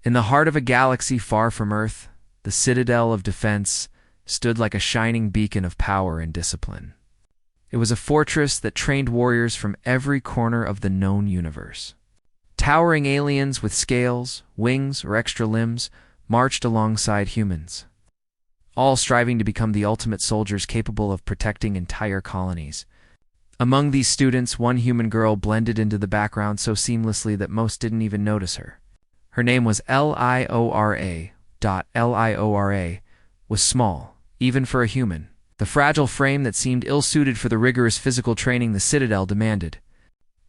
In the heart of a galaxy far from Earth, the Citadel of Defense stood like a shining beacon of power and discipline. It was a fortress that trained warriors from every corner of the known universe. Towering aliens with scales, wings, or extra limbs marched alongside humans, all striving to become the ultimate soldiers capable of protecting entire colonies. Among these students, one human girl blended into the background so seamlessly that most didn't even notice her. Her name was Liora. Liora was small, even for a human, the fragile frame that seemed ill-suited for the rigorous physical training the Citadel demanded.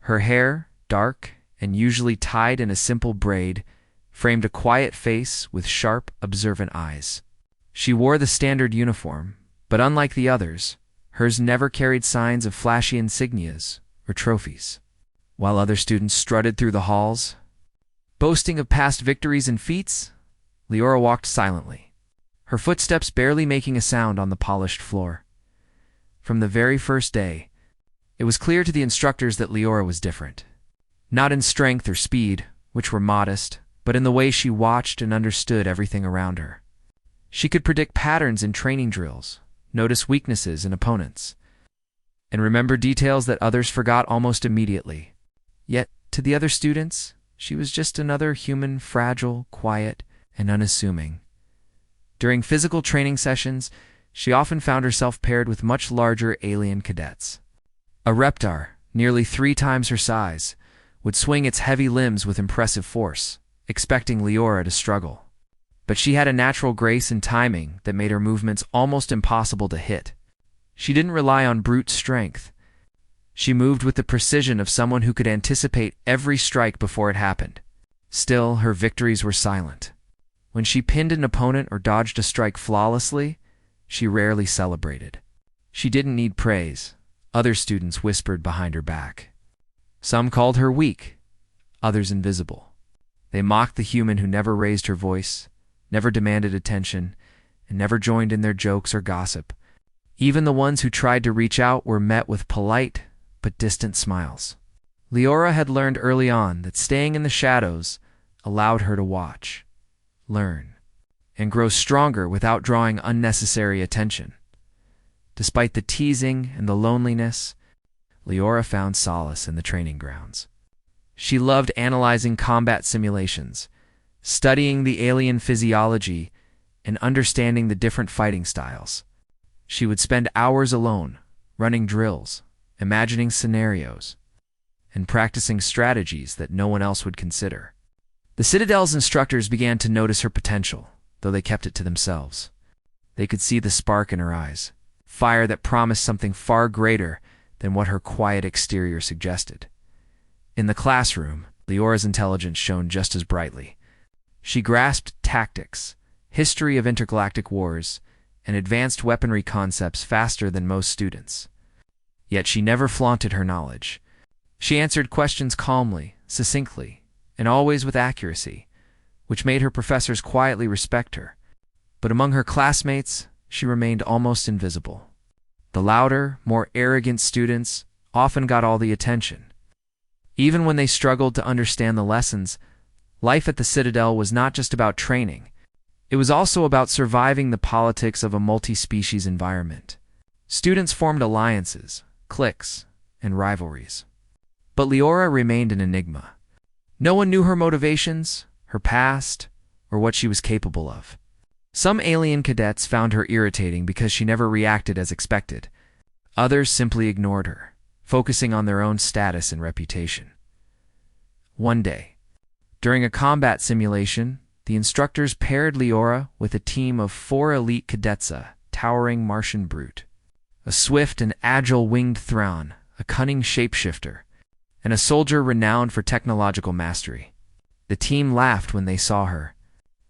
Her hair, dark and usually tied in a simple braid, framed a quiet face with sharp, observant eyes. She wore the standard uniform, but unlike the others, hers never carried signs of flashy insignias or trophies. While other students strutted through the halls, boasting of past victories and feats, Liora walked silently, her footsteps barely making a sound on the polished floor. From the very first day, it was clear to the instructors that Liora was different. Not in strength or speed, which were modest, but in the way she watched and understood everything around her. She could predict patterns in training drills, notice weaknesses in opponents, and remember details that others forgot almost immediately. Yet, to the other students, she was just another human, fragile, quiet, and unassuming. During physical training sessions, she often found herself paired with much larger alien cadets. A reptar, nearly 3 times her size, would swing its heavy limbs with impressive force, expecting Liora to struggle. But she had a natural grace and timing that made her movements almost impossible to hit. She didn't rely on brute strength. She moved with the precision of someone who could anticipate every strike before it happened. Still, her victories were silent. When she pinned an opponent or dodged a strike flawlessly, she rarely celebrated. She didn't need praise. Other students whispered behind her back. Some called her weak, others invisible. They mocked the human who never raised her voice, never demanded attention, and never joined in their jokes or gossip. Even the ones who tried to reach out were met with polite but distant smiles. Liora had learned early on that staying in the shadows allowed her to watch, learn, and grow stronger without drawing unnecessary attention. Despite the teasing and the loneliness, Liora found solace in the training grounds. She loved analyzing combat simulations, studying the alien physiology, and understanding the different fighting styles. She would spend hours alone, running drills, imagining scenarios, and practicing strategies that no one else would consider. The Citadel's instructors began to notice her potential, though they kept it to themselves. They could see the spark in her eyes, fire that promised something far greater than what her quiet exterior suggested. In the classroom, Liora's intelligence shone just as brightly. She grasped tactics, history of intergalactic wars, and advanced weaponry concepts faster than most students. Yet she never flaunted her knowledge. She answered questions calmly, succinctly, and always with accuracy, which made her professors quietly respect her. But among her classmates, she remained almost invisible. The louder, more arrogant students often got all the attention. Even when they struggled to understand the lessons, life at the Citadel was not just about training. It was also about surviving the politics of a multi-species environment. Students formed alliances, cliques, and rivalries. But Liora remained an enigma. No one knew her motivations, her past, or what she was capable of. Some alien cadets found her irritating because she never reacted as expected. Others simply ignored her, focusing on their own status and reputation. One day, during a combat simulation, the instructors paired Liora with a team of 4 elite cadets, a towering Martian brute, a swift and agile winged Thrawn, a cunning shapeshifter, and a soldier renowned for technological mastery. The team laughed when they saw her.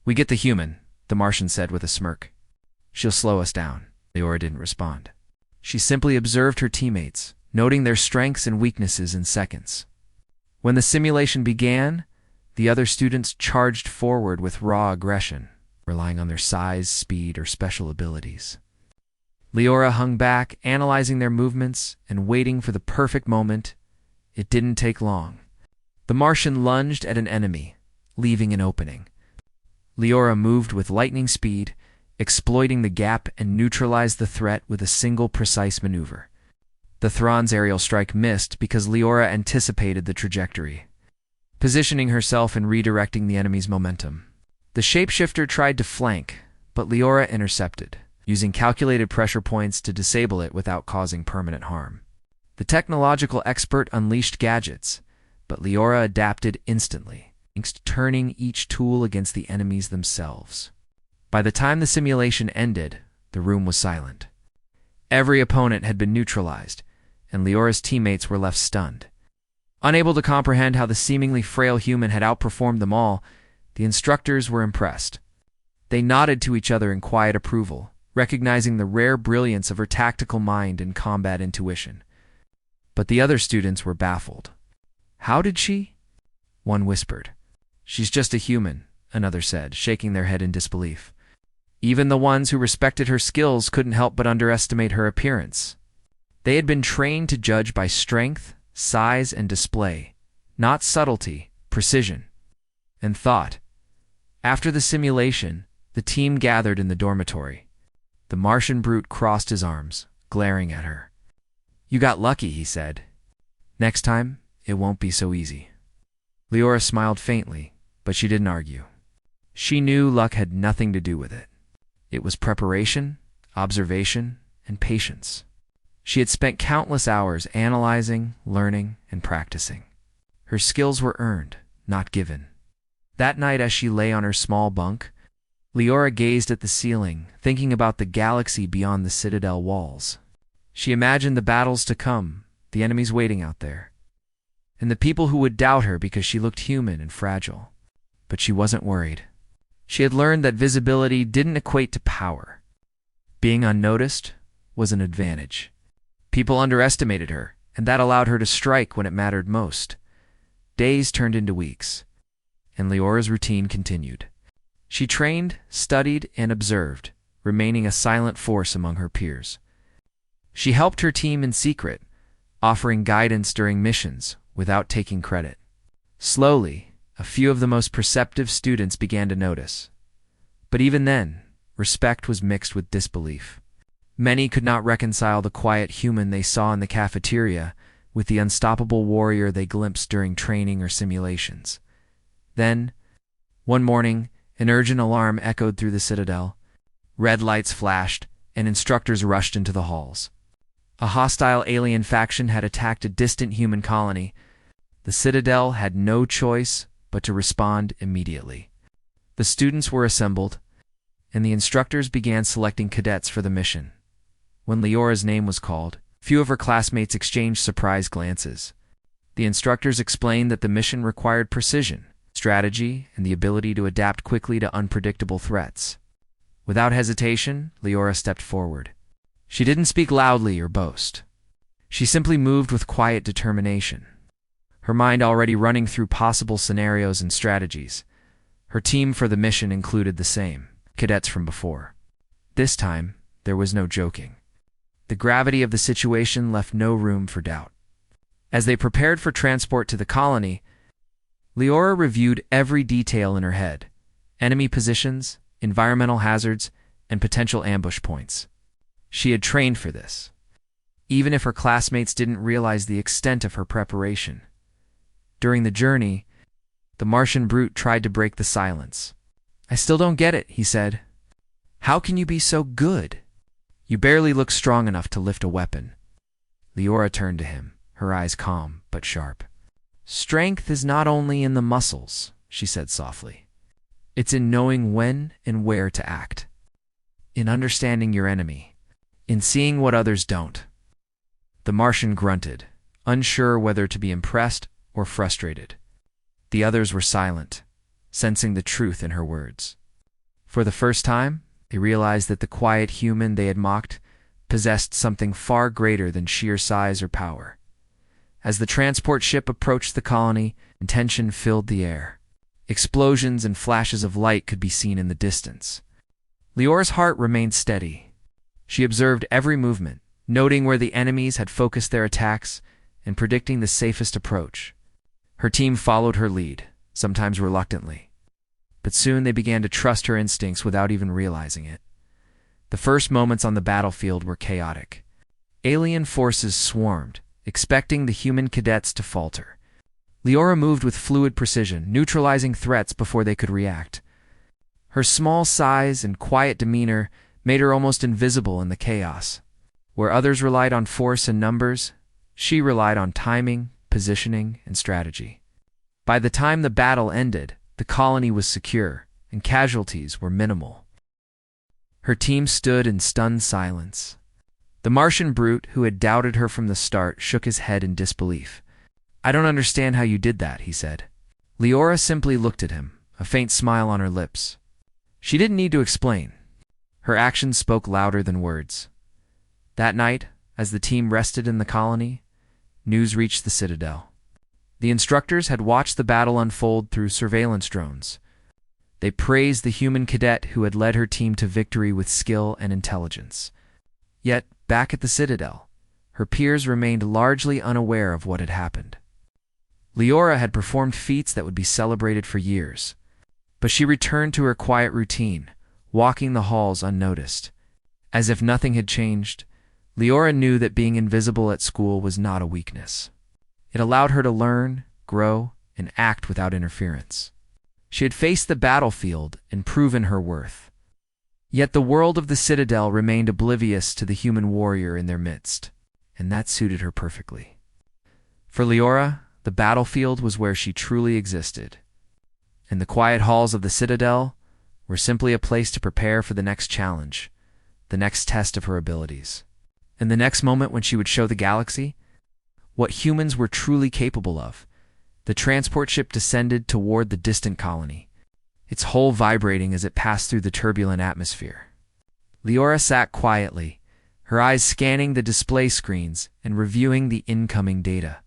"We get the human," the Martian said with a smirk. "She'll slow us down." Liora didn't respond. She simply observed her teammates, noting their strengths and weaknesses in seconds. When the simulation began, the other students charged forward with raw aggression, relying on their size, speed, or special abilities. Liora hung back, analyzing their movements and waiting for the perfect moment. It didn't take long. The Martian lunged at an enemy, leaving an opening. Leora moved with lightning speed, exploiting the gap and neutralized the threat with a single precise maneuver. The Thrawn's aerial strike missed because Leora anticipated the trajectory, positioning herself and redirecting the enemy's momentum. The shapeshifter tried to flank, but Leora intercepted, using calculated pressure points to disable it without causing permanent harm. The technological expert unleashed gadgets, but Leora adapted instantly, turning each tool against the enemies themselves. By the time the simulation ended, the room was silent. Every opponent had been neutralized, and Leora's teammates were left stunned. Unable to comprehend how the seemingly frail human had outperformed them all, the instructors were impressed. They nodded to each other in quiet approval, recognizing the rare brilliance of her tactical mind and combat intuition. But the other students were baffled. "How did she?" one whispered. "She's just a human," another said, shaking their head in disbelief. Even the ones who respected her skills couldn't help but underestimate her appearance. They had been trained to judge by strength, size, and display, not subtlety, precision, and thought. After the simulation, the team gathered in the dormitory. The Martian brute crossed his arms, glaring at her. "You got lucky," he said. "Next time, it won't be so easy." Leora smiled faintly, but she didn't argue. She knew luck had nothing to do with it. It was preparation, observation, and patience. She had spent countless hours analyzing, learning, and practicing. Her skills were earned, not given. That night, as she lay on her small bunk, Leora gazed at the ceiling, thinking about the galaxy beyond the Citadel walls. She imagined the battles to come, the enemies waiting out there, and the people who would doubt her because she looked human and fragile. But she wasn't worried. She had learned that visibility didn't equate to power. Being unnoticed was an advantage. People underestimated her, and that allowed her to strike when it mattered most. Days turned into weeks, and Leora's routine continued. She trained, studied, and observed, remaining a silent force among her peers. She helped her team in secret, offering guidance during missions without taking credit. Slowly, a few of the most perceptive students began to notice. But even then, respect was mixed with disbelief. Many could not reconcile the quiet human they saw in the cafeteria with the unstoppable warrior they glimpsed during training or simulations. Then, one morning, an urgent alarm echoed through the Citadel. Red lights flashed, and instructors rushed into the halls. A hostile alien faction had attacked a distant human colony. The Citadel had no choice but to respond immediately. The students were assembled, and the instructors began selecting cadets for the mission. When Leora's name was called, few of her classmates exchanged surprised glances. The instructors explained that the mission required precision, strategy, and the ability to adapt quickly to unpredictable threats. Without hesitation, Leora stepped forward. She didn't speak loudly or boast. She simply moved with quiet determination, her mind already running through possible scenarios and strategies. Her team for the mission included the same cadets from before. This time, there was no joking. The gravity of the situation left no room for doubt. As they prepared for transport to the colony, Leora reviewed every detail in her head: enemy positions, environmental hazards, and potential ambush points. She had trained for this, even if her classmates didn't realize the extent of her preparation. During the journey, the Martian brute tried to break the silence. "I still don't get it," he said. "How can you be so good? You barely look strong enough to lift a weapon." Leora turned to him, her eyes calm but sharp. "Strength is not only in the muscles," she said softly. "It's in knowing when and where to act, in understanding your enemy, in seeing what others don't." The Martian grunted, unsure whether to be impressed or frustrated. The others were silent, sensing the truth in her words. For the first time, they realized that the quiet human they had mocked possessed something far greater than sheer size or power. As the transport ship approached the colony, tension filled the air. Explosions and flashes of light could be seen in the distance. Leora's heart remained steady. She observed every movement, noting where the enemies had focused their attacks and predicting the safest approach. Her team followed her lead, sometimes reluctantly. but soon they began to trust her instincts without even realizing it. The first moments on the battlefield were chaotic. Alien forces swarmed, expecting the human cadets to falter. Leora moved with fluid precision, neutralizing threats before they could react. Her small size and quiet demeanor made her almost invisible in the chaos. Where others relied on force and numbers, she relied on timing, positioning, and strategy. By the time the battle ended, the colony was secure, and casualties were minimal. Her team stood in stunned silence. The Martian brute, who had doubted her from the start, shook his head in disbelief. "I don't understand how you did that," he said. Leora simply looked at him, a faint smile on her lips. She didn't need to explain. Her actions spoke louder than words. That night, as the team rested in the colony, news reached the Citadel. The instructors had watched the battle unfold through surveillance drones. They praised the human cadet who had led her team to victory with skill and intelligence. Yet, back at the Citadel, her peers remained largely unaware of what had happened. Leora had performed feats that would be celebrated for years, but she returned to her quiet routine, walking the halls unnoticed. As if nothing had changed, Leora knew that being invisible at school was not a weakness. It allowed her to learn, grow, and act without interference. She had faced the battlefield and proven her worth. Yet the world of the Citadel remained oblivious to the human warrior in their midst, and that suited her perfectly. For Leora, the battlefield was where she truly existed, and the quiet halls of the Citadel were simply a place to prepare for the next challenge, the next test of her abilities. And the next moment when she would show the galaxy what humans were truly capable of, the transport ship descended toward the distant colony, its hull vibrating as it passed through the turbulent atmosphere. Leora sat quietly, her eyes scanning the display screens and reviewing the incoming data.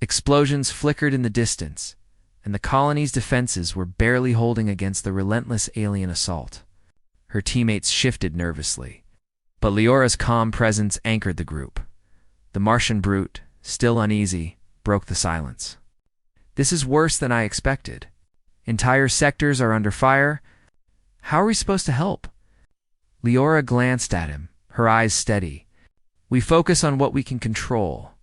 Explosions flickered in the distance, and the colony's defenses were barely holding against the relentless alien assault. Her teammates shifted nervously, but Leora's calm presence anchored the group. The Martian brute, still uneasy, broke the silence. "This is worse than I expected. Entire sectors are under fire. How are we supposed to help?" Leora glanced at him, her eyes steady. "We focus on what we can control.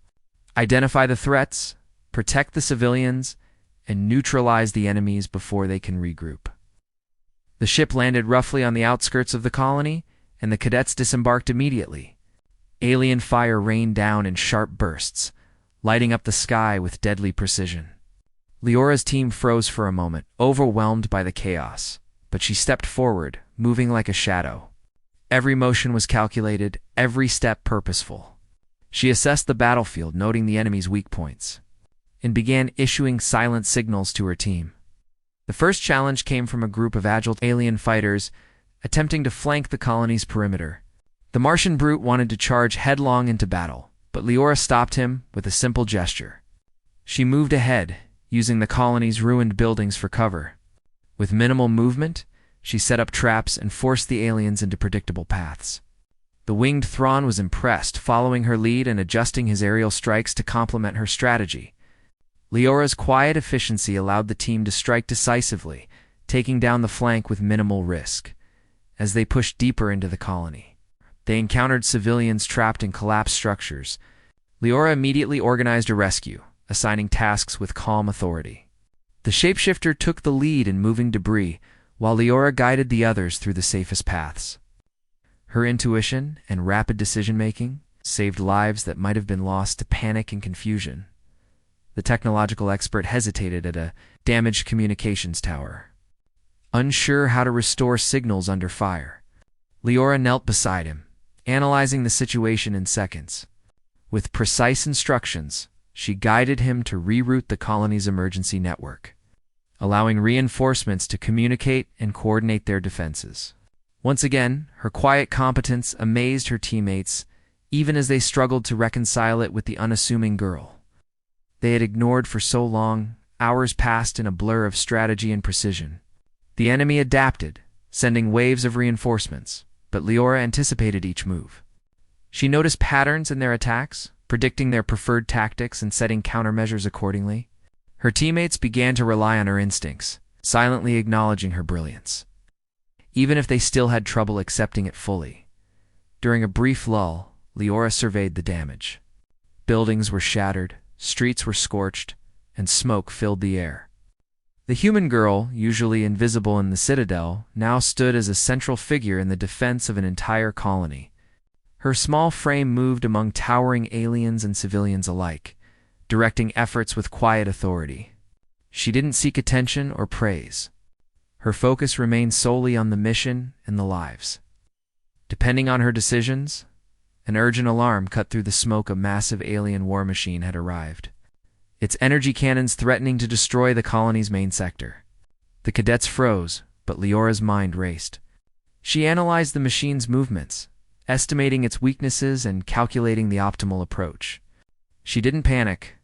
Identify the threats, protect the civilians, and neutralize the enemies before they can regroup." The ship landed roughly on the outskirts of the colony, and the cadets disembarked immediately. Alien fire rained down in sharp bursts, lighting up the sky with deadly precision. Leora's team froze for a moment, overwhelmed by the chaos, but she stepped forward, moving like a shadow. Every motion was calculated, every step purposeful. She assessed the battlefield, noting the enemy's weak points, and began issuing silent signals to her team. The first challenge came from a group of agile alien fighters attempting to flank the colony's perimeter. The Martian brute wanted to charge headlong into battle, but Leora stopped him with a simple gesture. She moved ahead, using the colony's ruined buildings for cover. With minimal movement, she set up traps and forced the aliens into predictable paths. The winged Thrawn was impressed, following her lead and adjusting his aerial strikes to complement her strategy. Leora's quiet efficiency allowed the team to strike decisively, taking down the flank with minimal risk. As they pushed deeper into the colony, they encountered civilians trapped in collapsed structures. Leora immediately organized a rescue, assigning tasks with calm authority. The shapeshifter took the lead in moving debris, while Leora guided the others through the safest paths. Her intuition and rapid decision-making saved lives that might have been lost to panic and confusion. The technological expert hesitated at a damaged communications tower, unsure how to restore signals under fire. Leora knelt beside him, analyzing the situation in seconds. With precise instructions, she guided him to reroute the colony's emergency network, allowing reinforcements to communicate and coordinate their defenses. Once again, her quiet competence amazed her teammates, even as they struggled to reconcile it with the unassuming girl they had ignored for so long. Hours passed in a blur of strategy and precision. The enemy adapted, sending waves of reinforcements, but Leora anticipated each move. She noticed patterns in their attacks, predicting their preferred tactics and setting countermeasures accordingly. Her teammates began to rely on her instincts, silently acknowledging her brilliance, even if they still had trouble accepting it fully. During a brief lull, Leora surveyed the damage. Buildings were shattered, streets were scorched, and smoke filled the air. The human girl, usually invisible in the citadel, now stood as a central figure in the defense of an entire colony. Her small frame moved among towering aliens and civilians alike, directing efforts with quiet authority. She didn't seek attention or praise. Her focus remained solely on the mission and the lives. Depending on her decisions, an urgent alarm cut through the smoke. A massive alien war machine had arrived, its energy cannons threatening to destroy the colony's main sector. The cadets froze, but Leora's mind raced. She analyzed the machine's movements, estimating its weaknesses and calculating the optimal approach. She didn't panic.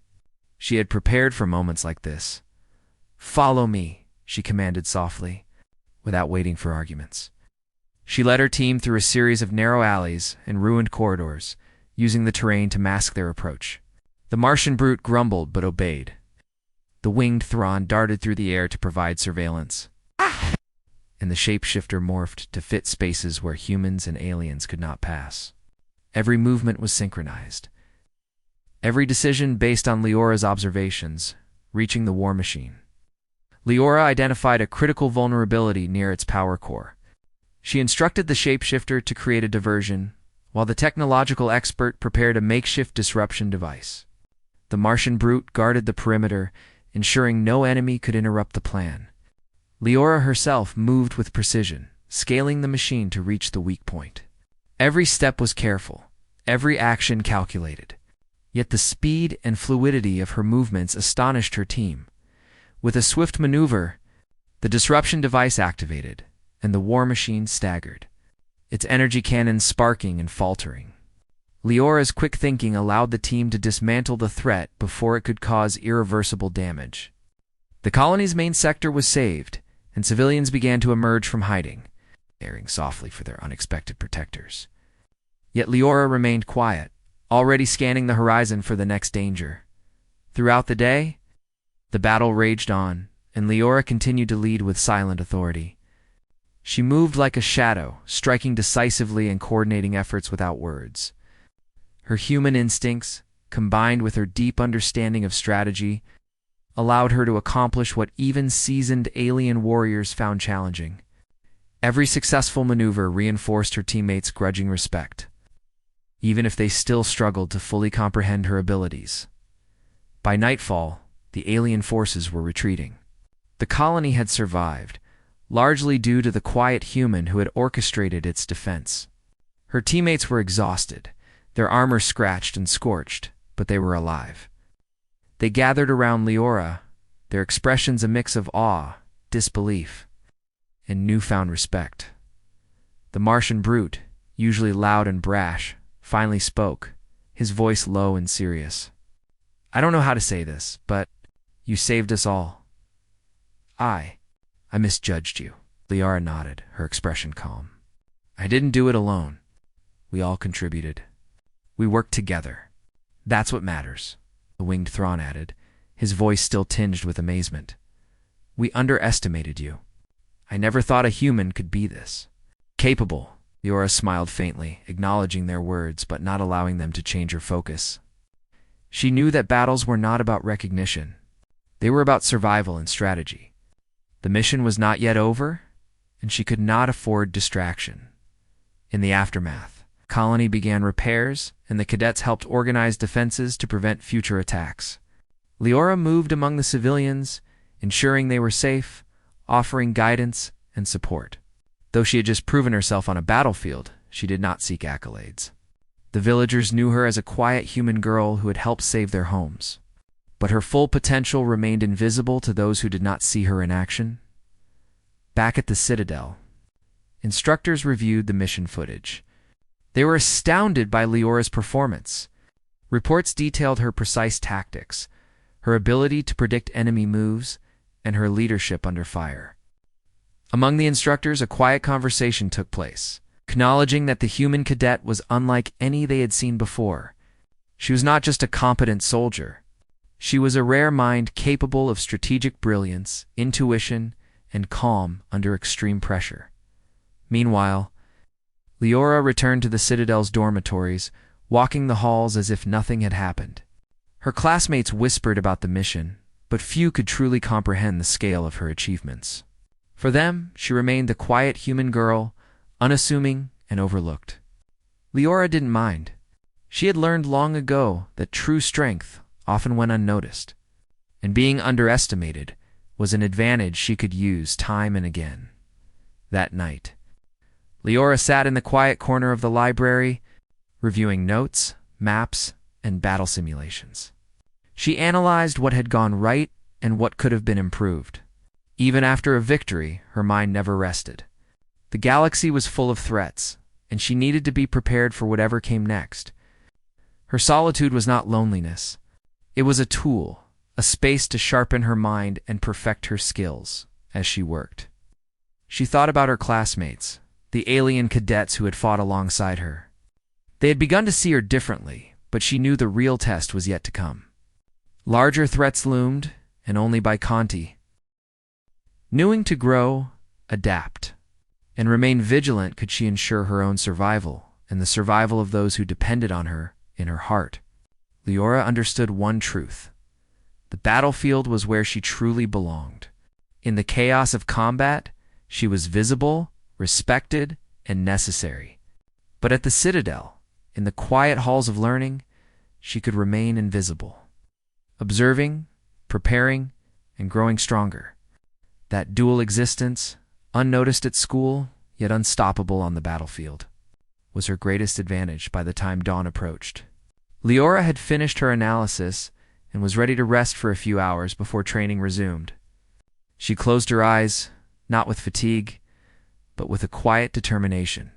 She had prepared for moments like this. "Follow me," she commanded softly, without waiting for arguments. She led her team through a series of narrow alleys and ruined corridors, using the terrain to mask their approach. The Martian brute grumbled but obeyed. The winged Thrawn darted through the air to provide surveillance, and the shapeshifter morphed to fit spaces where humans and aliens could not pass. Every movement was synchronized, every decision based on Leora's observations, reaching the war machine. Leora identified a critical vulnerability near its power core. She instructed the shapeshifter to create a diversion, while the technological expert prepared a makeshift disruption device. The Martian brute guarded the perimeter, ensuring no enemy could interrupt the plan. Leora herself moved with precision, scaling the machine to reach the weak point. Every step was careful, every action calculated. Yet the speed and fluidity of her movements astonished her team. With a swift maneuver, the disruption device activated, and the war machine staggered, its energy cannons sparking and faltering. Leora's quick thinking allowed the team to dismantle the threat before it could cause irreversible damage. The colony's main sector was saved, and civilians began to emerge from hiding, airing softly for their unexpected protectors. Yet Leora remained quiet, already scanning the horizon for the next danger. Throughout the day, the battle raged on, and Leora continued to lead with silent authority. She moved like a shadow, striking decisively and coordinating efforts without words. Her human instincts, combined with her deep understanding of strategy, allowed her to accomplish what even seasoned alien warriors found challenging. Every successful maneuver reinforced her teammates' grudging respect, even if they still struggled to fully comprehend her abilities. By nightfall, the alien forces were retreating. The colony had survived, largely due to the quiet human who had orchestrated its defense. Her teammates were exhausted, their armor scratched and scorched, but they were alive. They gathered around Leora, their expressions a mix of awe, disbelief, and newfound respect. The Martian brute, usually loud and brash, finally spoke, his voice low and serious. "I don't know how to say this, but you saved us all. I misjudged you." Leora nodded, her expression calm. "I didn't do it alone. We all contributed. We worked together. That's what matters," the winged Thrawn added, his voice still tinged with amazement. "We underestimated you. I never thought a human could be this capable." Leora smiled faintly, acknowledging their words but not allowing them to change her focus. She knew that battles were not about recognition. They were about survival and strategy. The mission was not yet over, and she could not afford distraction. In the aftermath, the colony began repairs, and the cadets helped organize defenses to prevent future attacks. Leora moved among the civilians, ensuring they were safe, offering guidance and support. Though she had just proven herself on a battlefield, she did not seek accolades. The villagers knew her as a quiet human girl who had helped save their homes. But her full potential remained invisible to those who did not see her in action. Back at the Citadel, instructors reviewed the mission footage. They were astounded by Leora's performance. Reports detailed her precise tactics, her ability to predict enemy moves, and her leadership under fire. Among the instructors, a quiet conversation took place, acknowledging that the human cadet was unlike any they had seen before. She was not just a competent soldier. She was a rare mind capable of strategic brilliance, intuition, and calm under extreme pressure. Meanwhile, Leora returned to the Citadel's dormitories, walking the halls as if nothing had happened. Her classmates whispered about the mission, but few could truly comprehend the scale of her achievements. For them, she remained the quiet human girl, unassuming and overlooked. Leora didn't mind. She had learned long ago that true strength often went unnoticed, and being underestimated was an advantage she could use time and again. That night, Leora sat in the quiet corner of the library, reviewing notes, maps, and battle simulations. She analyzed what had gone right and what could have been improved. Even after a victory, her mind never rested. The galaxy was full of threats, and she needed to be prepared for whatever came next. Her solitude was not loneliness. It was a tool, a space to sharpen her mind and perfect her skills as she worked. She thought about her classmates, the alien cadets who had fought alongside her. They had begun to see her differently, but she knew the real test was yet to come. Larger threats loomed, and only by Conti. Knowing to grow, adapt, and remain vigilant could she ensure her own survival and the survival of those who depended on her in her heart. Leora understood one truth. The battlefield was where she truly belonged. In the chaos of combat, she was visible, respected, and necessary. But at the Citadel, in the quiet halls of learning, she could remain invisible, observing, preparing, and growing stronger. That dual existence, unnoticed at school, yet unstoppable on the battlefield, was her greatest advantage by the time dawn approached. Leora had finished her analysis and was ready to rest for a few hours before training resumed. She closed her eyes, not with fatigue, but with a quiet determination.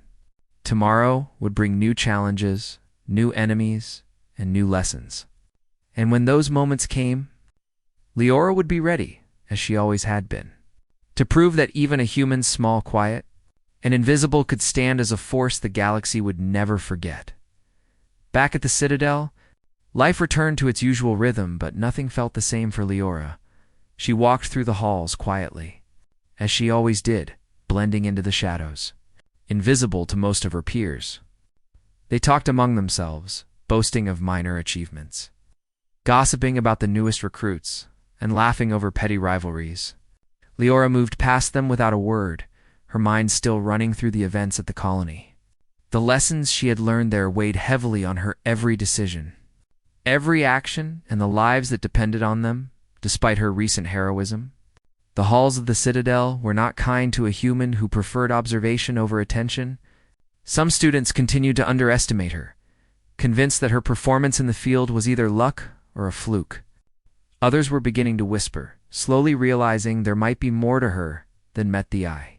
Tomorrow would bring new challenges, new enemies, and new lessons. And when those moments came, Leora would be ready, as she always had been, to prove that even a human's small quiet and invisible could stand as a force the galaxy would never forget. Back at the Citadel, life returned to its usual rhythm, but nothing felt the same for Leora. She walked through the halls quietly, as she always did, blending into the shadows, invisible to most of her peers. They talked among themselves, boasting of minor achievements, gossiping about the newest recruits, and laughing over petty rivalries. Leora moved past them without a word, her mind still running through the events at the colony. The lessons she had learned there weighed heavily on her every decision, every action, and the lives that depended on them, despite her recent heroism. The halls of the Citadel were not kind to a human who preferred observation over attention. Some students continued to underestimate her, convinced that her performance in the field was either luck or a fluke. Others were beginning to whisper, slowly realizing there might be more to her than met the eye.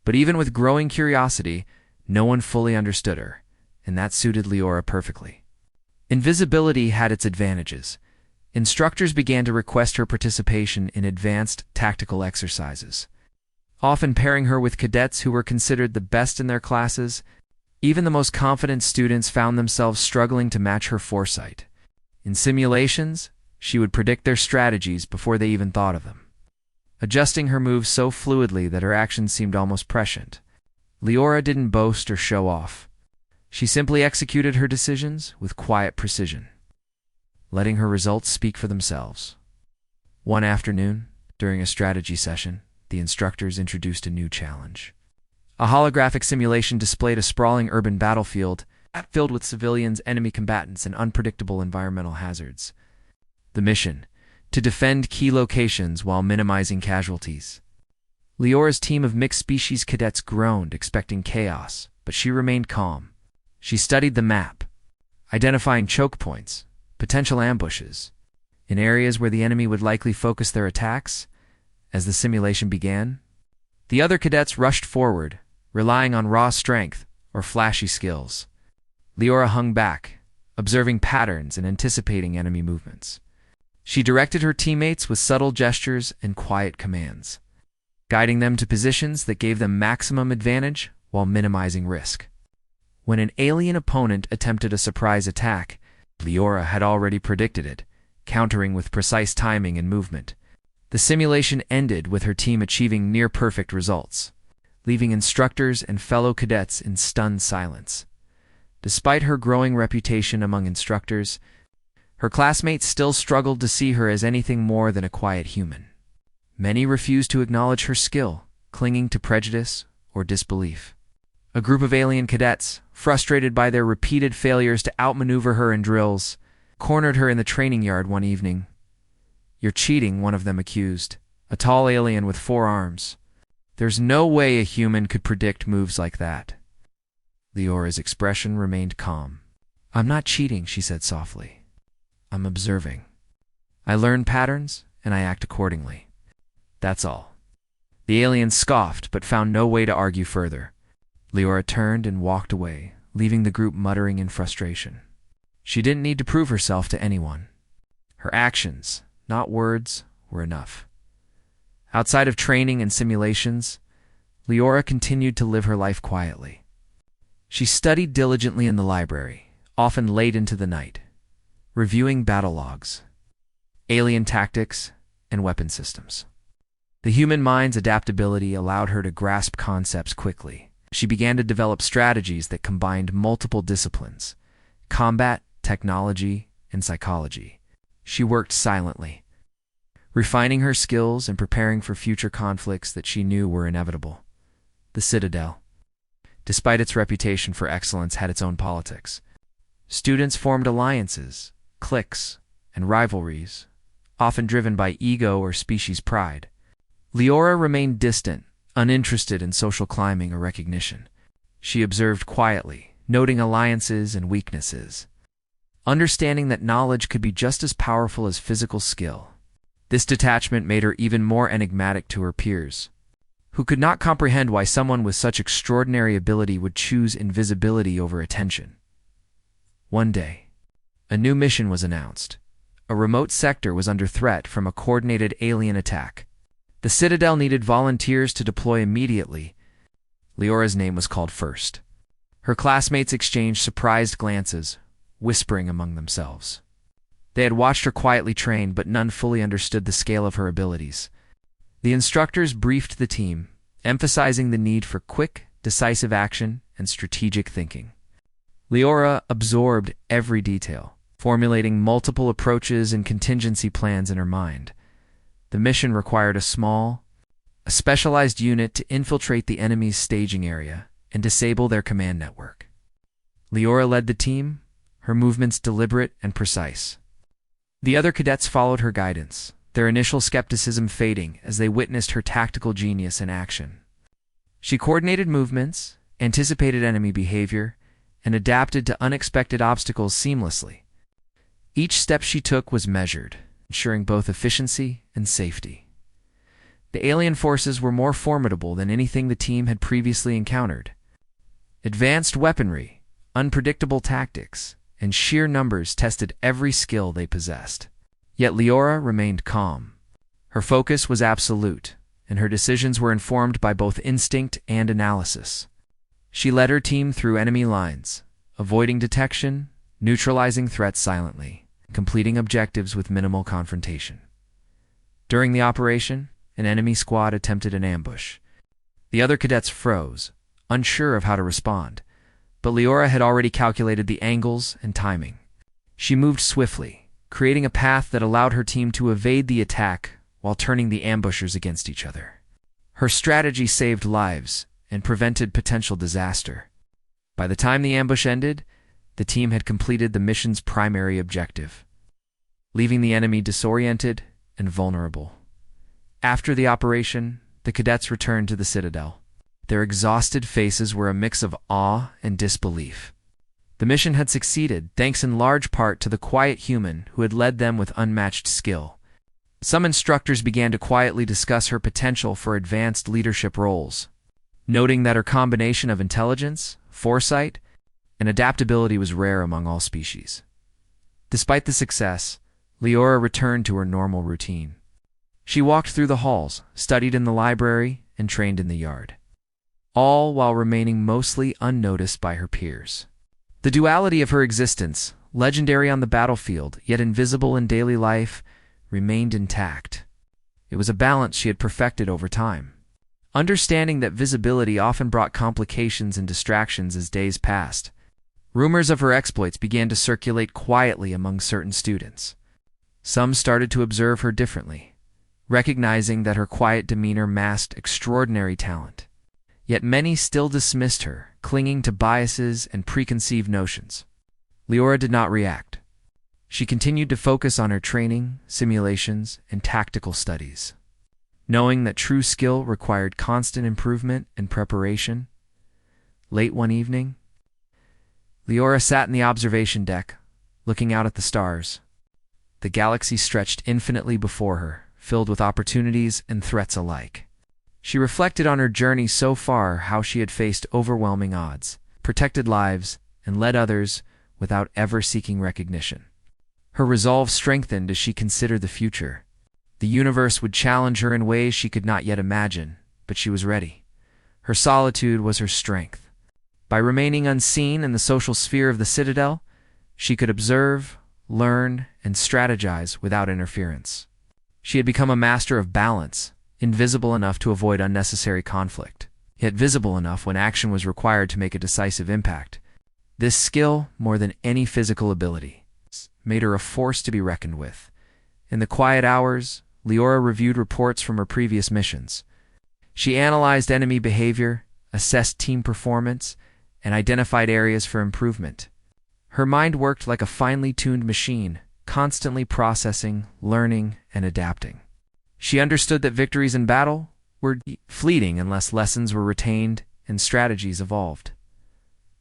But even with growing curiosity, no one fully understood her, and that suited Leora perfectly. Invisibility had its advantages. Instructors began to request her participation in advanced tactical exercises, often pairing her with cadets who were considered the best in their classes. Even the most confident students found themselves struggling to match her foresight. In simulations, she would predict their strategies before they even thought of them, adjusting her moves so fluidly that her actions seemed almost prescient. Leora didn't boast or show off. She simply executed her decisions with quiet precision, letting her results speak for themselves. One afternoon, during a strategy session, the instructors introduced a new challenge. A holographic simulation displayed a sprawling urban battlefield filled with civilians, enemy combatants, and unpredictable environmental hazards. The mission: to defend key locations while minimizing casualties. Leora's team of mixed-species cadets groaned, expecting chaos, but she remained calm. She studied the map, identifying choke points, potential ambushes, in areas where the enemy would likely focus their attacks. As the simulation began, the other cadets rushed forward, relying on raw strength or flashy skills. Leora hung back, observing patterns and anticipating enemy movements. She directed her teammates with subtle gestures and quiet commands, guiding them to positions that gave them maximum advantage while minimizing risk. When an alien opponent attempted a surprise attack, Leora had already predicted it, countering with precise timing and movement. The simulation ended with her team achieving near-perfect results, leaving instructors and fellow cadets in stunned silence. Despite her growing reputation among instructors, her classmates still struggled to see her as anything more than a quiet human. Many refused to acknowledge her skill, clinging to prejudice or disbelief. A group of alien cadets, frustrated by their repeated failures to outmaneuver her in drills, cornered her in the training yard one evening. "You're cheating," one of them accused, a tall alien with 4 arms. "There's no way a human could predict moves like that." Leora's expression remained calm. "I'm not cheating," she said softly. "I'm observing. I learn patterns, and I act accordingly. That's all." The alien scoffed, but found no way to argue further. Leora turned and walked away, leaving the group muttering in frustration. She didn't need to prove herself to anyone. Her actions, not words, were enough. Outside of training and simulations, Leora continued to live her life quietly. She studied diligently in the library, often late into the night, reviewing battle logs, alien tactics, and weapon systems. The human mind's adaptability allowed her to grasp concepts quickly. She began to develop strategies that combined multiple disciplines: combat, technology, and psychology. She worked silently, refining her skills and preparing for future conflicts that she knew were inevitable. The Citadel, despite its reputation for excellence, had its own politics. Students formed alliances, cliques, and rivalries, often driven by ego or species pride. Leora remained distant, uninterested in social climbing or recognition. She observed quietly, noting alliances and weaknesses, understanding that knowledge could be just as powerful as physical skill. This detachment made her even more enigmatic to her peers, who could not comprehend why someone with such extraordinary ability would choose invisibility over attention. One day, a new mission was announced. A remote sector was under threat from a coordinated alien attack. The Citadel needed volunteers to deploy immediately. Leora's name was called first. Her classmates exchanged surprised glances, whispering among themselves. They had watched her quietly train, but none fully understood the scale of her abilities. The instructors briefed the team, emphasizing the need for quick, decisive action and strategic thinking. Leora absorbed every detail, formulating multiple approaches and contingency plans in her mind. The mission required a specialized unit to infiltrate the enemy's staging area and disable their command network. Leora led the team, her movements deliberate and precise. The other cadets followed her guidance, their initial skepticism fading as they witnessed her tactical genius in action. She coordinated movements, anticipated enemy behavior, and adapted to unexpected obstacles seamlessly. Each step she took was measured, ensuring both efficiency and safety. The alien forces were more formidable than anything the team had previously encountered. Advanced weaponry, unpredictable tactics, and sheer numbers tested every skill they possessed. Yet Leora remained calm. Her focus was absolute, and her decisions were informed by both instinct and analysis. She led her team through enemy lines, avoiding detection, neutralizing threats silently, completing objectives with minimal confrontation. During the operation, an enemy squad attempted an ambush. The other cadets froze, unsure of how to respond, but Leora had already calculated the angles and timing. She moved swiftly, creating a path that allowed her team to evade the attack while turning the ambushers against each other. Her strategy saved lives and prevented potential disaster. By the time the ambush ended, the team had completed the mission's primary objective, leaving the enemy disoriented and vulnerable. After the operation, the cadets returned to the Citadel. Their exhausted faces were a mix of awe and disbelief. The mission had succeeded, thanks in large part to the quiet human who had led them with unmatched skill. Some instructors began to quietly discuss her potential for advanced leadership roles, noting that her combination of intelligence, foresight, and adaptability was rare among all species. Despite the success, Leora returned to her normal routine. She walked through the halls, studied in the library, and trained in the yard, all while remaining mostly unnoticed by her peers. The duality of her existence, legendary on the battlefield, yet invisible in daily life, remained intact. It was a balance she had perfected over time. Understanding that visibility often brought complications and distractions as days passed, rumors of her exploits began to circulate quietly among certain students. Some started to observe her differently, recognizing that her quiet demeanor masked extraordinary talent. Yet many still dismissed her, clinging to biases and preconceived notions. Leora did not react. She continued to focus on her training, simulations, and tactical studies. Knowing that true skill required constant improvement and preparation, late one evening, Leora sat in the observation deck, looking out at the stars. The galaxy stretched infinitely before her, filled with opportunities and threats alike. She reflected on her journey so far, how she had faced overwhelming odds, protected lives, and led others without ever seeking recognition. Her resolve strengthened as she considered the future. The universe would challenge her in ways she could not yet imagine, but she was ready. Her solitude was her strength. By remaining unseen in the social sphere of the Citadel, she could observe, learn, and strategize without interference. She had become a master of balance, invisible enough to avoid unnecessary conflict, yet visible enough when action was required to make a decisive impact. This skill, more than any physical ability, made her a force to be reckoned with. In the quiet hours, Leora reviewed reports from her previous missions. She analyzed enemy behavior, assessed team performance, and identified areas for improvement. Her mind worked like a finely tuned machine, constantly processing, learning, and adapting. She understood that victories in battle were fleeting unless lessons were retained and strategies evolved.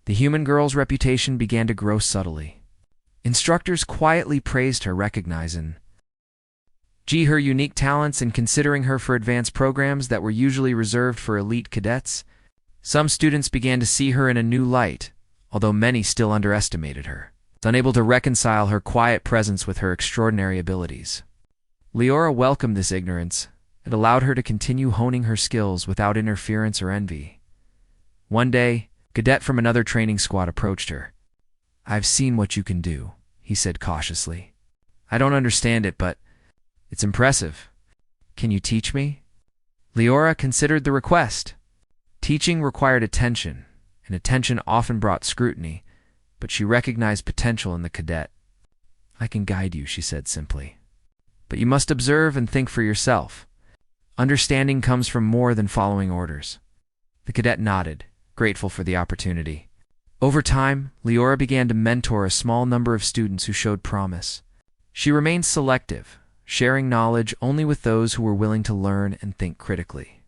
The human girl's reputation began to grow subtly. Instructors quietly praised her, recognizing her unique talents and considering her for advanced programs that were usually reserved for elite cadets. Some students began to see her in a new light, although many still underestimated her, unable to reconcile her quiet presence with her extraordinary abilities. Leora welcomed this ignorance. It allowed her to continue honing her skills without interference or envy. One day, a cadet from another training squad approached her. "I've seen what you can do," he said cautiously. "I don't understand it, but it's impressive. Can you teach me?" Leora considered the request. Teaching required attention, and attention often brought scrutiny, but she recognized potential in the cadet. "I can guide you," she said simply. "But you must observe and think for yourself. Understanding comes from more than following orders." The cadet nodded, grateful for the opportunity. Over time, Leora began to mentor a small number of students who showed promise. She remained selective, sharing knowledge only with those who were willing to learn and think critically.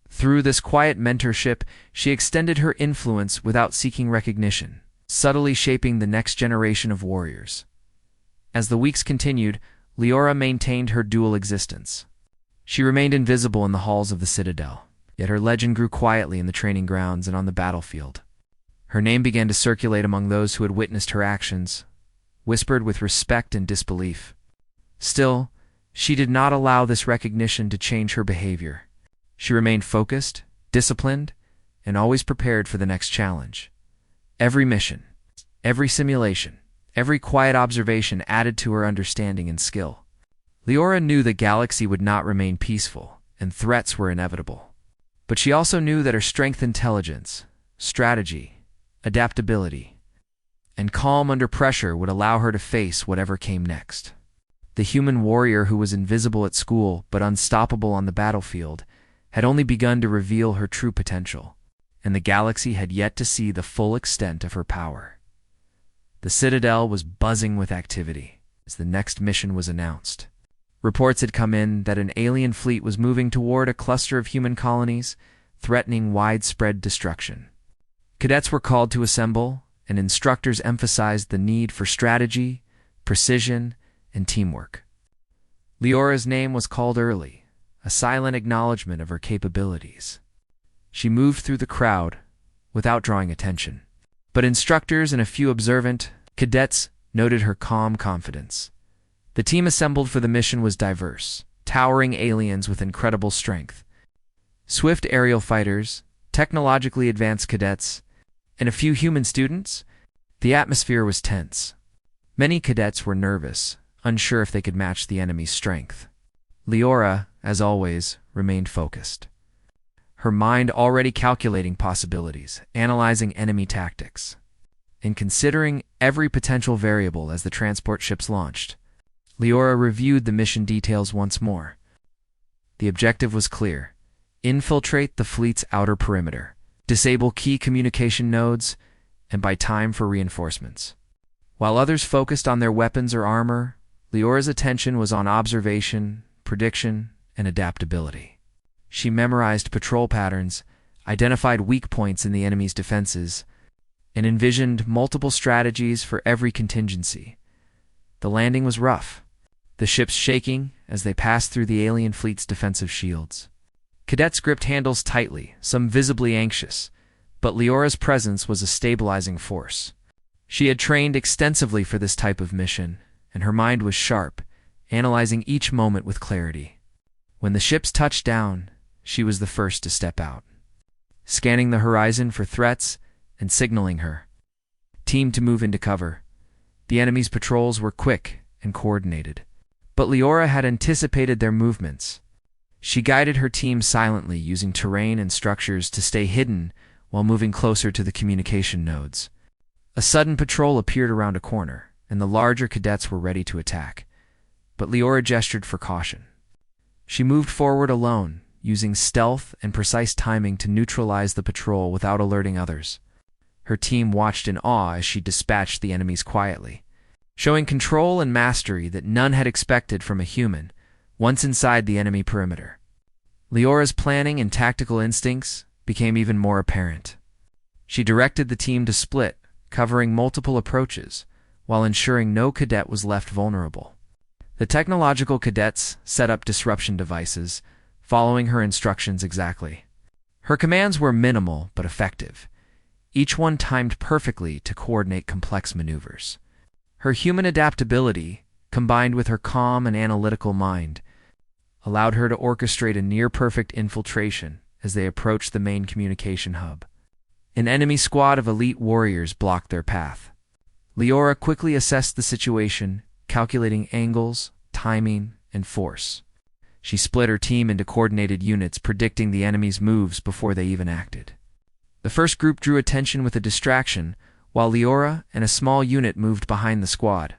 Through this quiet mentorship, she extended her influence without seeking recognition, subtly shaping the next generation of warriors. As the weeks continued, Leora maintained her dual existence. She remained invisible in the halls of the Citadel, yet her legend grew quietly in the training grounds and on the battlefield. Her name began to circulate among those who had witnessed her actions, whispered with respect and disbelief. Still, she did not allow this recognition to change her behavior. She remained focused, disciplined, and always prepared for the next challenge. Every mission, every simulation, every quiet observation added to her understanding and skill. Leora knew the galaxy would not remain peaceful, and threats were inevitable. But she also knew that her strength, intelligence, strategy, adaptability, and calm under pressure would allow her to face whatever came next. The human warrior who was invisible at school but unstoppable on the battlefield had only begun to reveal her true potential, and the galaxy had yet to see the full extent of her power. The Citadel was buzzing with activity as the next mission was announced. Reports had come in that an alien fleet was moving toward a cluster of human colonies, threatening widespread destruction. Cadets were called to assemble, and instructors emphasized the need for strategy, precision, and teamwork. Leora's name was called early, a silent acknowledgement of her capabilities. She moved through the crowd without drawing attention, but instructors and a few observant cadets noted her calm confidence. The team assembled for the mission was diverse, towering aliens with incredible strength, swift aerial fighters, technologically advanced cadets, and a few human students. The atmosphere was tense. Many cadets were nervous, unsure if they could match the enemy's strength. Leora, as always, remained focused, her mind already calculating possibilities, analyzing enemy tactics, and considering every potential variable as the transport ships launched. Leora reviewed the mission details once more. The objective was clear: infiltrate the fleet's outer perimeter, disable key communication nodes, and buy time for reinforcements. While others focused on their weapons or armor, Leora's attention was on observation, prediction, and adaptability. She memorized patrol patterns, identified weak points in the enemy's defenses, and envisioned multiple strategies for every contingency. The landing was rough, the ships shaking as they passed through the alien fleet's defensive shields. Cadets gripped handles tightly, some visibly anxious, but Leora's presence was a stabilizing force. She had trained extensively for this type of mission, and her mind was sharp, analyzing each moment with clarity. When the ships touched down, she was the first to step out, scanning the horizon for threats and signaling her team to move into cover. The enemy's patrols were quick and coordinated, but Leora had anticipated their movements. She guided her team silently, using terrain and structures to stay hidden while moving closer to the communication nodes. A sudden patrol appeared around a corner, and the larger cadets were ready to attack, but Leora gestured for caution. She moved forward alone, using stealth and precise timing to neutralize the patrol without alerting others. Her team watched in awe as she dispatched the enemies quietly, showing control and mastery that none had expected from a human once inside the enemy perimeter. Leora's planning and tactical instincts became even more apparent. She directed the team to split, covering multiple approaches, while ensuring no cadet was left vulnerable. The technological cadets set up disruption devices, following her instructions exactly. Her commands were minimal but effective, each one timed perfectly to coordinate complex maneuvers. Her human adaptability, combined with her calm and analytical mind, allowed her to orchestrate a near-perfect infiltration as they approached the main communication hub. An enemy squad of elite warriors blocked their path. Leora quickly assessed the situation, calculating angles, timing, and force. She split her team into coordinated units, predicting the enemy's moves before they even acted. The first group drew attention with a distraction, while Leora and a small unit moved behind the squad.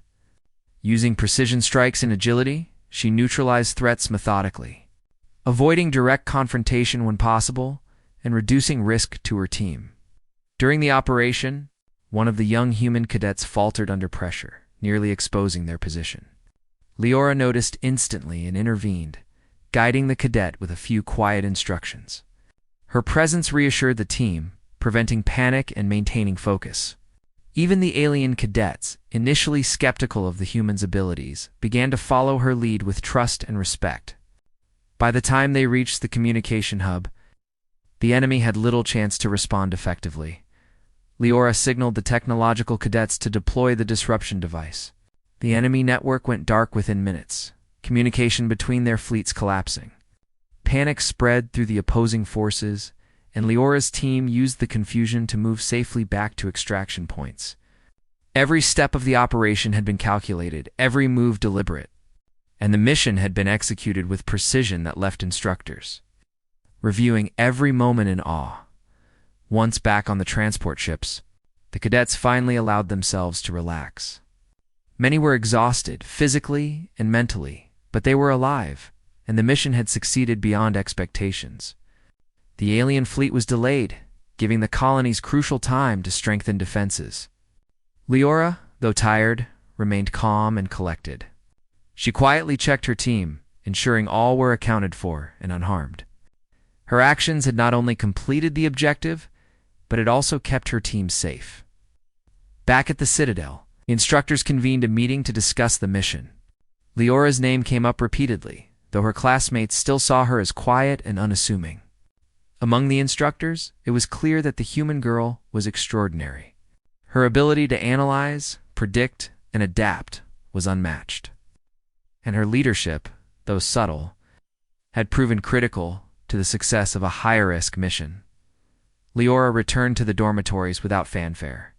Using precision strikes and agility, she neutralized threats methodically, avoiding direct confrontation when possible and reducing risk to her team. During the operation, one of the young human cadets faltered under pressure, nearly exposing their position. Leora noticed instantly and intervened, guiding the cadet with a few quiet instructions. Her presence reassured the team, preventing panic and maintaining focus. Even the alien cadets, initially skeptical of the human's abilities, began to follow her lead with trust and respect. By the time they reached the communication hub, the enemy had little chance to respond effectively. Leora signaled the technological cadets to deploy the disruption device. The enemy network went dark within minutes, communication between their fleets collapsing. Panic spread through the opposing forces, and Leora's team used the confusion to move safely back to extraction points. Every step of the operation had been calculated, every move deliberate, and the mission had been executed with precision that left instructors reviewing every moment in awe. Once back on the transport ships, the cadets finally allowed themselves to relax. Many were exhausted, physically and mentally, but they were alive, and the mission had succeeded beyond expectations. The alien fleet was delayed, giving the colonies crucial time to strengthen defenses. Leora, though tired, remained calm and collected. She quietly checked her team, ensuring all were accounted for and unharmed. Her actions had not only completed the objective, but it also kept her team safe. Back at the Citadel, the instructors convened a meeting to discuss the mission. Leora's name came up repeatedly, though her classmates still saw her as quiet and unassuming. Among the instructors, it was clear that the human girl was extraordinary. Her ability to analyze, predict, and adapt was unmatched. And her leadership, though subtle, had proven critical to the success of a high-risk mission. Leora returned to the dormitories without fanfare.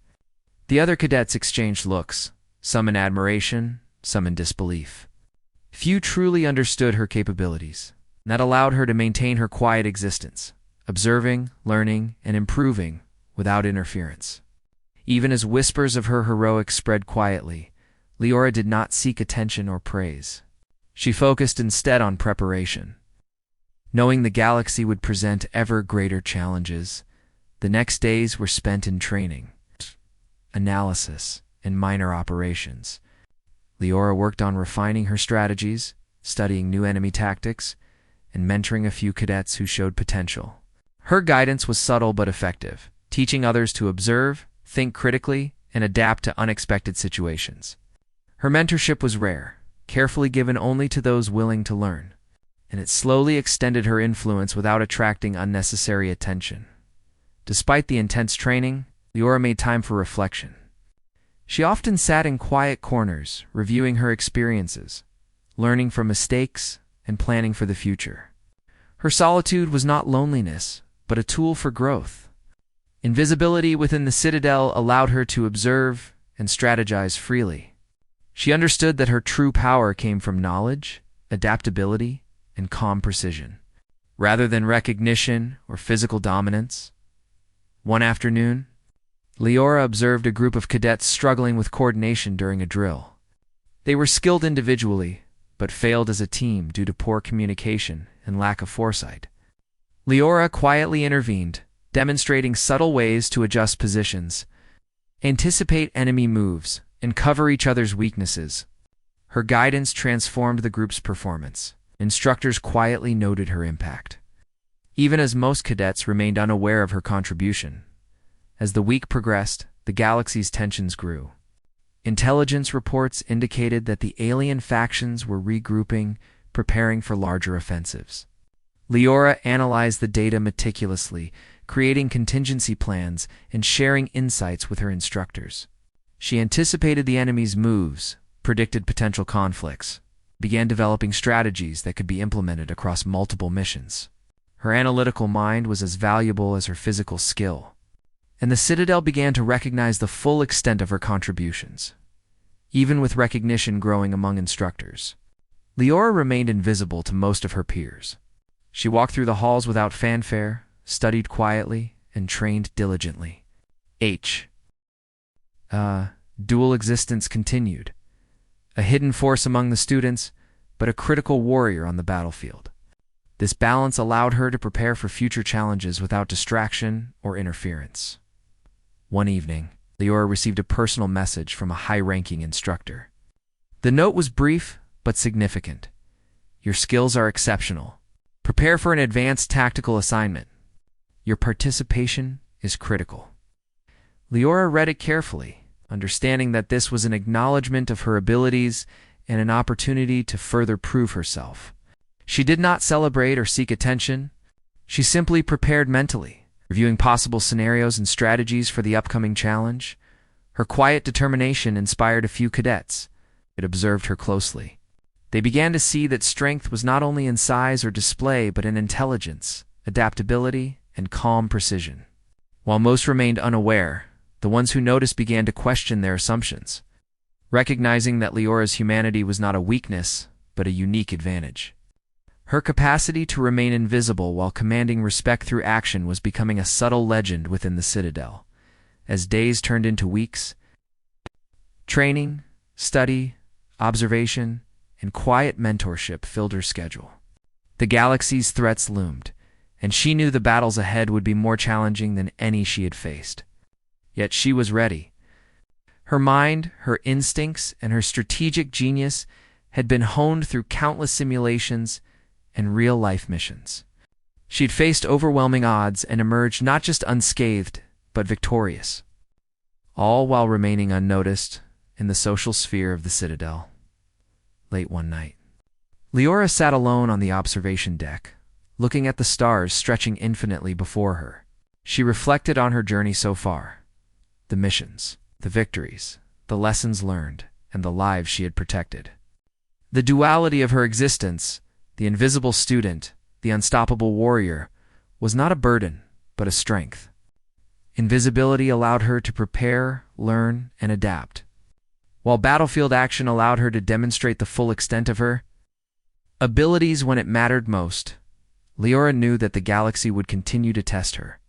The other cadets exchanged looks, some in admiration, some in disbelief. Few truly understood her capabilities, and that allowed her to maintain her quiet existence, observing, learning, and improving without interference. Even as whispers of her heroics spread quietly, Leora did not seek attention or praise. She focused instead on preparation. Knowing the galaxy would present ever greater challenges, the next days were spent in training, analysis, and minor operations. Leora worked on refining her strategies, studying new enemy tactics, and mentoring a few cadets who showed potential. Her guidance was subtle but effective, teaching others to observe, think critically, and adapt to unexpected situations. Her mentorship was rare, carefully given only to those willing to learn, and it slowly extended her influence without attracting unnecessary attention. Despite the intense training, Leora made time for reflection. She often sat in quiet corners, reviewing her experiences, learning from mistakes, and planning for the future. Her solitude was not loneliness, but a tool for growth. Invisibility within the Citadel allowed her to observe and strategize freely. She understood that her true power came from knowledge, adaptability, and calm precision, rather than recognition or physical dominance. One afternoon, Leora observed a group of cadets struggling with coordination during a drill. They were skilled individually, but failed as a team due to poor communication and lack of foresight. Leora quietly intervened, demonstrating subtle ways to adjust positions, anticipate enemy moves, and cover each other's weaknesses. Her guidance transformed the group's performance. Instructors quietly noted her impact, even as most cadets remained unaware of her contribution. As the week progressed, the galaxy's tensions grew. Intelligence reports indicated that the alien factions were regrouping, preparing for larger offensives. Leora analyzed the data meticulously, creating contingency plans and sharing insights with her instructors. She anticipated the enemy's moves, predicted potential conflicts, began developing strategies that could be implemented across multiple missions. Her analytical mind was as valuable as her physical skill, and the Citadel began to recognize the full extent of her contributions, even with recognition growing among instructors. Leora remained invisible to most of her peers. She walked through the halls without fanfare, studied quietly, and trained diligently. Dual existence continued, a hidden force among the students, but a critical warrior on the battlefield. This balance allowed her to prepare for future challenges without distraction or interference. One evening, Leora received a personal message from a high-ranking instructor. The note was brief but significant. Your skills are exceptional. Prepare for an advanced tactical assignment. Your participation is critical. Leora read it carefully, understanding that this was an acknowledgement of her abilities and an opportunity to further prove herself. She did not celebrate or seek attention. She simply prepared mentally, reviewing possible scenarios and strategies for the upcoming challenge. Her quiet determination inspired a few cadets. It observed her closely. They began to see that strength was not only in size or display, but in intelligence, adaptability, and calm precision. While most remained unaware, the ones who noticed began to question their assumptions, recognizing that Leora's humanity was not a weakness, but a unique advantage. Her capacity to remain invisible while commanding respect through action was becoming a subtle legend within the Citadel. As days turned into weeks, training, study, observation, and quiet mentorship filled her schedule. The galaxy's threats loomed, and she knew the battles ahead would be more challenging than any she had faced. Yet she was ready. Her mind, her instincts, and her strategic genius had been honed through countless simulations and real-life missions. She'd faced overwhelming odds and emerged not just unscathed, but victorious, all while remaining unnoticed in the social sphere of the Citadel. Late one night, Leora sat alone on the observation deck, looking at the stars stretching infinitely before her. She reflected on her journey so far, the missions, the victories, the lessons learned, and the lives she had protected. The duality of her existence, the invisible student, the unstoppable warrior, was not a burden, but a strength. Invisibility allowed her to prepare, learn, and adapt, while battlefield action allowed her to demonstrate the full extent of her. abilities when it mattered most, Leora knew that the galaxy would continue to test her.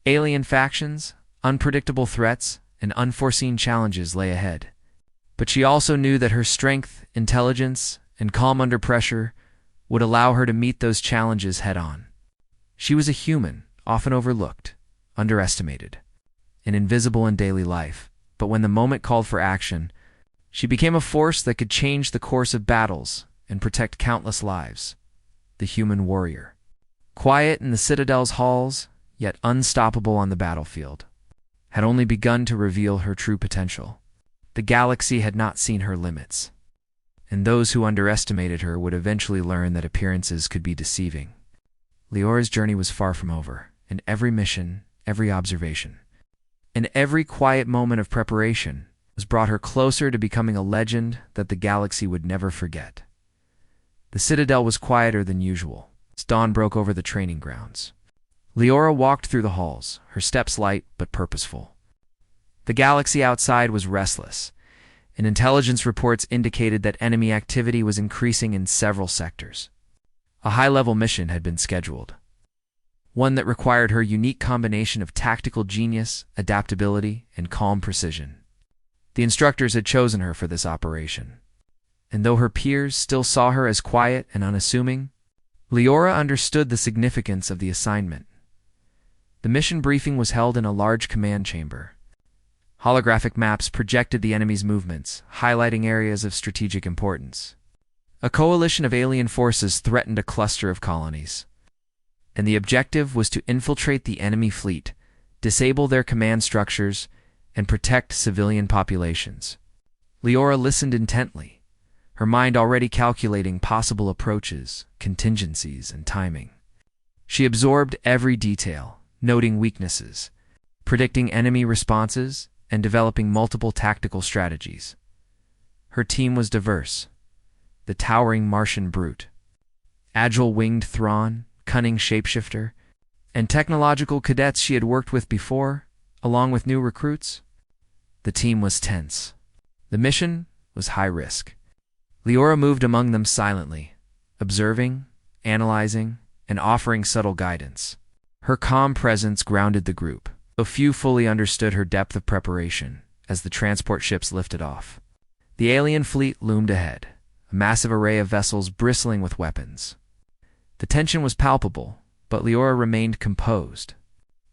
Alien factions, unpredictable threats, and unforeseen challenges lay ahead. But she also knew that her strength, intelligence, and calm under pressure would allow her to meet those challenges head-on. She was a human, often overlooked, underestimated, and invisible in daily life, but when the moment called for action, she became a force that could change the course of battles and protect countless lives. The human warrior. Quiet in the Citadel's halls, yet unstoppable on the battlefield, had only begun to reveal her true potential. The galaxy had not seen her limits, and those who underestimated her would eventually learn that appearances could be deceiving. Leora's journey was far from over, and every mission, every observation, and every quiet moment of preparation was brought her closer to becoming a legend that the galaxy would never forget. The Citadel was quieter than usual as dawn broke over the training grounds. Leora walked through the halls, her steps light but purposeful. The galaxy outside was restless, and intelligence reports indicated that enemy activity was increasing in several sectors. A high-level mission had been scheduled, one that required her unique combination of tactical genius, adaptability, and calm precision. The instructors had chosen her for this operation, and though her peers still saw her as quiet and unassuming, Leora understood the significance of the assignment. The mission briefing was held in a large command chamber. Holographic maps projected the enemy's movements, highlighting areas of strategic importance. A coalition of alien forces threatened a cluster of colonies, and the objective was to infiltrate the enemy fleet, disable their command structures, and protect civilian populations. Leora listened intently, her mind already calculating possible approaches, contingencies, and timing. She absorbed every detail, noting weaknesses, predicting enemy responses, and developing multiple tactical strategies. Her team was diverse: the towering Martian brute, agile winged Thrawn, cunning shapeshifter, and technological cadets she had worked with before, along with new recruits. The team was tense. The mission was high risk. Leora moved among them silently, observing, analyzing, and offering subtle guidance. Her calm presence grounded the group, though few fully understood her depth of preparation as the transport ships lifted off. The alien fleet loomed ahead, a massive array of vessels bristling with weapons. The tension was palpable, but Leora remained composed.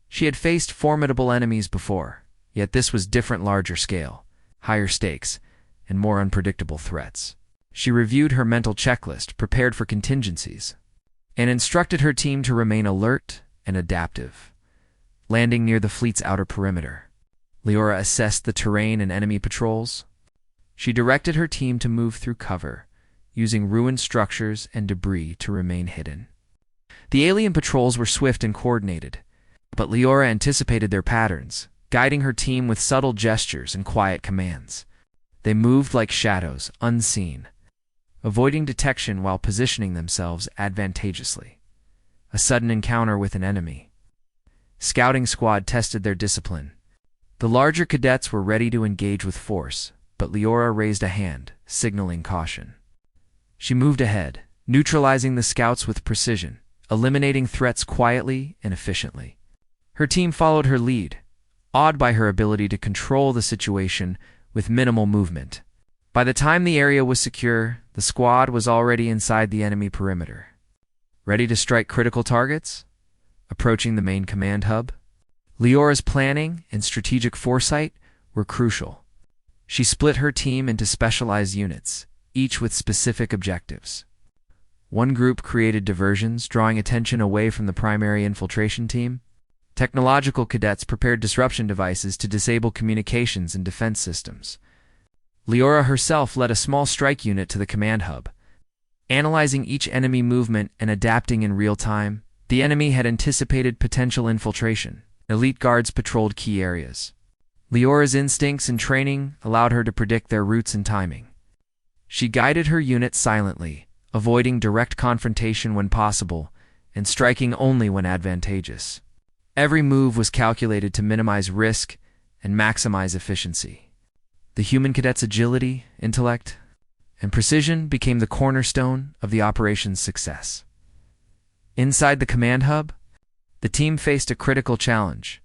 She had faced formidable enemies before, yet this was different, larger scale, higher stakes, and more unpredictable threats. She reviewed her mental checklist, prepared for contingencies, and instructed her team to remain alert and adaptive. Landing near the fleet's outer perimeter, Leora assessed the terrain and enemy patrols. She directed her team to move through cover, using ruined structures and debris to remain hidden. The alien patrols were swift and coordinated, but Leora anticipated their patterns, guiding her team with subtle gestures and quiet commands. They moved like shadows, unseen, avoiding detection while positioning themselves advantageously. A sudden encounter with an enemy. Scouting squad tested their discipline. The larger cadets were ready to engage with force, but Leora raised a hand, signaling caution. She moved ahead, neutralizing the scouts with precision, eliminating threats quietly and efficiently. Her team followed her lead, awed by her ability to control the situation with minimal movement. By the time the area was secure, the squad was already inside the enemy perimeter. Ready to strike critical targets? Approaching the main command hub? Leora's planning and strategic foresight were crucial. She split her team into specialized units, each with specific objectives. One group created diversions, drawing attention away from the primary infiltration team. Technological cadets prepared disruption devices to disable communications and defense systems. Leora herself led a small strike unit to the command hub. Analyzing each enemy movement and adapting in real time, the enemy had anticipated potential infiltration. Elite guards patrolled key areas. Leora's instincts and training allowed her to predict their routes and timing. She guided her unit silently, avoiding direct confrontation when possible, and striking only when advantageous. Every move was calculated to minimize risk and maximize efficiency. The human cadet's agility, intellect, and precision became the cornerstone of the operation's success. Inside the command hub, the team faced a critical challenge,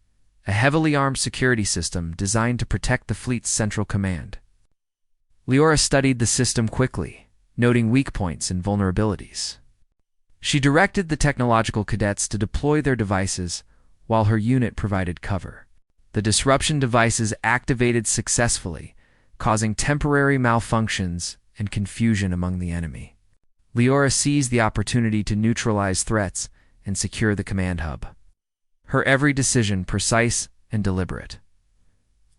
a heavily armed security system designed to protect the fleet's central command. Leora studied the system quickly, noting weak points and vulnerabilities. She directed the technological cadets to deploy their devices while her unit provided cover. The disruption devices activated successfully, causing temporary malfunctions and confusion among the enemy. Leora seized the opportunity to neutralize threats and secure the command hub. Her every decision precise and deliberate.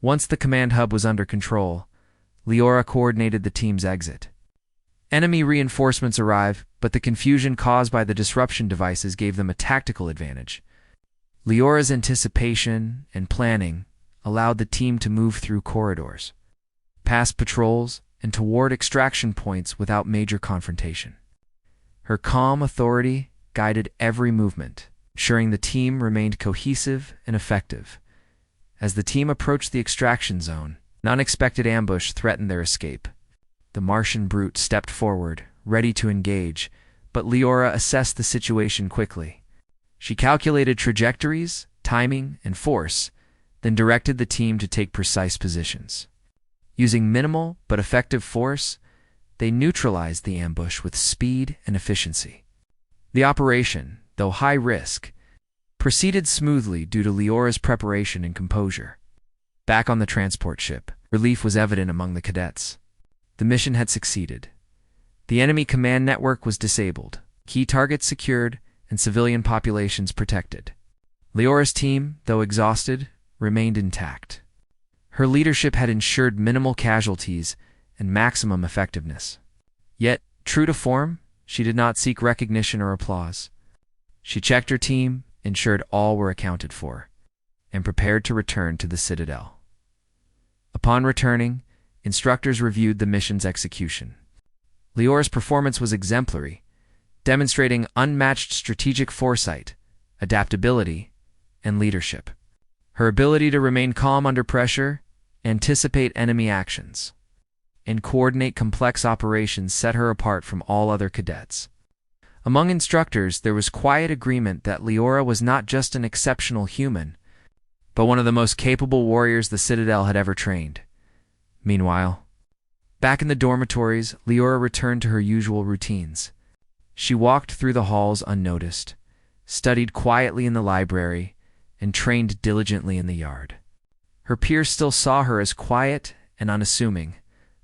Once the command hub was under control, Leora coordinated the team's exit. Enemy reinforcements arrived, but the confusion caused by the disruption devices gave them a tactical advantage. Leora's anticipation and planning allowed the team to move through corridors, past patrols, and toward extraction points without major confrontation. Her calm authority guided every movement, ensuring the team remained cohesive and effective. As the team approached the extraction zone, an unexpected ambush threatened their escape. The Martian brute stepped forward, ready to engage, but Leora assessed the situation quickly. She calculated trajectories, timing, and force, then directed the team to take precise positions. Using minimal but effective force, they neutralized the ambush with speed and efficiency. The operation, though high risk, proceeded smoothly due to Leora's preparation and composure. Back on the transport ship, relief was evident among the cadets. The mission had succeeded. The enemy command network was disabled, key targets secured, and civilian populations protected. Leora's team, though exhausted, remained intact. Her leadership had ensured minimal casualties and maximum effectiveness. Yet, true to form, she did not seek recognition or applause. She checked her team, ensured all were accounted for, and prepared to return to the Citadel. Upon returning, instructors reviewed the mission's execution. Leora's performance was exemplary, demonstrating unmatched strategic foresight, adaptability, and leadership. Her ability to remain calm under pressure, anticipate enemy actions, and coordinate complex operations set her apart from all other cadets. Among instructors, there was quiet agreement that Leora was not just an exceptional human, but one of the most capable warriors the Citadel had ever trained. Meanwhile, back in the dormitories, Leora returned to her usual routines. She walked through the halls unnoticed, studied quietly in the library, and trained diligently in the yard. Her peers still saw her as quiet and unassuming,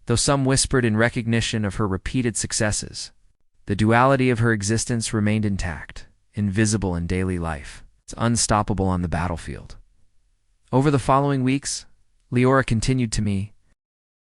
though some whispered in recognition of her repeated successes. The duality of her existence remained intact, invisible in daily life, unstoppable on the battlefield. Over the following weeks, Leora continued to me,